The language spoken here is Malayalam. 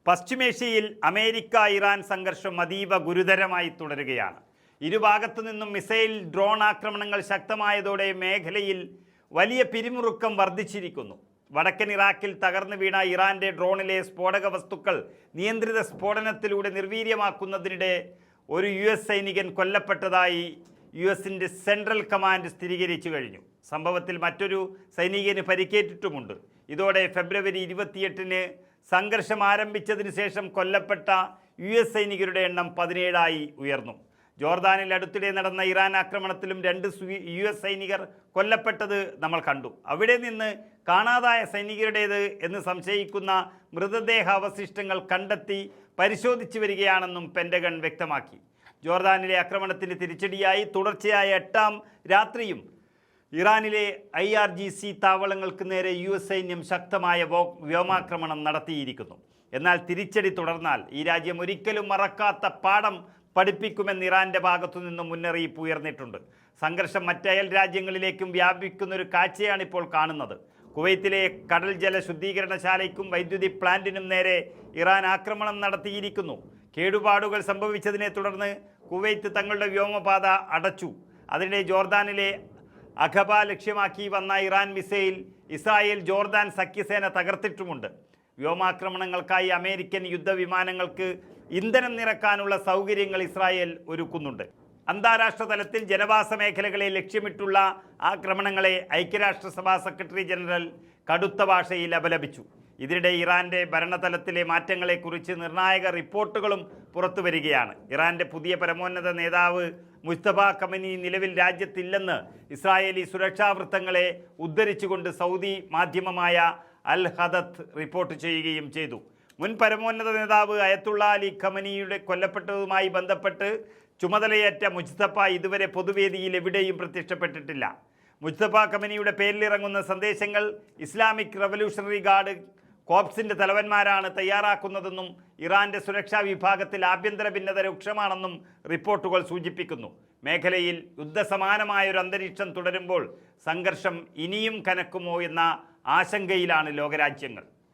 പശ്ചിമേഷ്യയിൽ അമേരിക്ക-ഇറാൻ സംഘർഷം അതീവ ഗുരുതരമായി തുടരുകയാണ്. ഇരുഭാഗത്തു നിന്നും മിസൈൽ, ഡ്രോൺ ആക്രമണങ്ങൾ ശക്തമായതോടെ മേഖലയിൽ വലിയ പിരിമുറുക്കം വർദ്ധിച്ചിരിക്കുന്നു. വടക്കൻ ഇറാഖിൽ തകർന്നു വീണ ഇറാന്റെ ഡ്രോണിലെ സ്ഫോടക വസ്തുക്കൾ നിയന്ത്രിത സ്ഫോടനത്തിലൂടെ നിർവീര്യമാക്കുന്നതിനിടെ ഒരു US സൈനികൻ കൊല്ലപ്പെട്ടതായി US സെൻട്രൽ കമാൻഡ് സ്ഥിരീകരിച്ചു കഴിഞ്ഞു. സംഭവത്തിൽ മറ്റൊരു സൈനികന് പരിക്കേറ്റിട്ടുമുണ്ട്. ഇതോടെ ഫെബ്രുവരി 28-ന് സംഘർഷം ആരംഭിച്ചതിന് ശേഷം കൊല്ലപ്പെട്ട US സൈനികരുടെ എണ്ണം 17ആയി ഉയർന്നു. ജോർദാനിൽ അടുത്തിടെ നടന്ന ഇറാൻ ആക്രമണത്തിലും 2 US സൈനികർ കൊല്ലപ്പെട്ടത് നമ്മൾ കണ്ടു. അവിടെ നിന്ന് കാണാതായ സൈനികരുടേത് എന്ന് സംശയിക്കുന്ന മൃതദേഹാവശിഷ്ടങ്ങൾ കണ്ടെത്തി പരിശോധിച്ചു വരികയാണെന്നും പെൻറ്റഗൺ വ്യക്തമാക്കി. ജോർദാനിലെ ആക്രമണത്തിന് തിരിച്ചടിയായി തുടർച്ചയായ 8ാം രാത്രിയും ഇറാനിലെ IRGC താവളങ്ങൾക്ക് നേരെ US സൈന്യം ശക്തമായ വ്യോമാക്രമണം നടത്തിയിരിക്കുന്നു. എന്നാൽ തിരിച്ചടി തുടർന്നാൽ ഈ രാജ്യം ഒരിക്കലും മറക്കാത്ത പാഠം പഠിപ്പിക്കുമെന്ന് ഇറാന്റെ ഭാഗത്തു നിന്നും മുന്നറിയിപ്പ് ഉയർന്നിട്ടുണ്ട്. സംഘർഷം മറ്റയൽ രാജ്യങ്ങളിലേക്കും വ്യാപിക്കുന്നൊരു കാഴ്ചയാണ് ഇപ്പോൾ കാണുന്നത്. കുവൈത്തിലെ കടൽ ജല ശുദ്ധീകരണശാലയ്ക്കും വൈദ്യുതി പ്ലാന്റിനും നേരെ ഇറാൻ ആക്രമണം നടത്തിയിരിക്കുന്നു. കേടുപാടുകൾ സംഭവിച്ചതിനെ തുടർന്ന് കുവൈത്ത് തങ്ങളുടെ വ്യോമപാത അടച്ചു. അതിനിടെ ജോർദാനിലെ അഖബ ലക്ഷ്യമാക്കി വന്ന ഇറാൻ മിസൈൽ ഇസ്രായേൽ ജോർദാൻ സഖ്യസേന തകർത്തിട്ടുമുണ്ട്. വ്യോമാക്രമണങ്ങൾക്കായി അമേരിക്കൻ യുദ്ധവിമാനങ്ങൾക്ക് ഇന്ധനം നിറക്കാനുള്ള സൗകര്യങ്ങൾ ഇസ്രായേൽ ഒരുക്കുന്നുണ്ട്. അന്താരാഷ്ട്ര തലത്തിൽ ജനവാസ മേഖലകളെ ലക്ഷ്യമിട്ടുള്ള ആക്രമണങ്ങളെ ഐക്യരാഷ്ട്രസഭാ സെക്രട്ടറി ജനറൽ കടുത്ത ഭാഷയിൽ അപലപിച്ചു. ഇതിനിടെ ഇറാന്റെ ഭരണതലത്തിലെ മാറ്റങ്ങളെക്കുറിച്ച് നിർണായക റിപ്പോർട്ടുകളും പുറത്തു വരികയാണ്. ഇറാന്റെ പുതിയ പരമോന്നത നേതാവ് മുജ്തബ ഖമനി നിലവിൽ രാജ്യത്തില്ലെന്ന് ഇസ്രായേലി സുരക്ഷാ വൃത്തങ്ങളെ ഉദ്ധരിച്ചുകൊണ്ട് സൗദി മാധ്യമമായ അൽ ഹദത്ത് റിപ്പോർട്ട് ചെയ്യുകയും ചെയ്തു. മുൻ പരമോന്നത നേതാവ് അയത്തുള്ള അലി ഖമനിയുടെ കൊല്ലപ്പെട്ടതുമായി ബന്ധപ്പെട്ട് ചുമതലയേറ്റ മുജ്തഫ ഇതുവരെ പൊതുവേദിയിൽ എവിടെയും പ്രത്യക്ഷപ്പെട്ടിട്ടില്ല. മുജ്തഫ ഖമനിയുടെ പേരിലിറങ്ങുന്ന സന്ദേശങ്ങൾ ഇസ്ലാമിക് റവല്യൂഷണറി ഗാർഡ് കോപ്സിൻ്റെ തലവന്മാരാണ് തയ്യാറാക്കുന്നതെന്നും ഇറാന്റെ സുരക്ഷാ വിഭാഗത്തിൽ ആഭ്യന്തര ഭിന്നത രൂക്ഷമാണെന്നും റിപ്പോർട്ടുകൾ സൂചിപ്പിക്കുന്നു. മേഖലയിൽ യുദ്ധസമാനമായൊരു അന്തരീക്ഷം തുടരുമ്പോൾ സംഘർഷം ഇനിയും കനക്കുമോ എന്ന ആശങ്കയിലാണ് ലോകരാജ്യങ്ങൾ.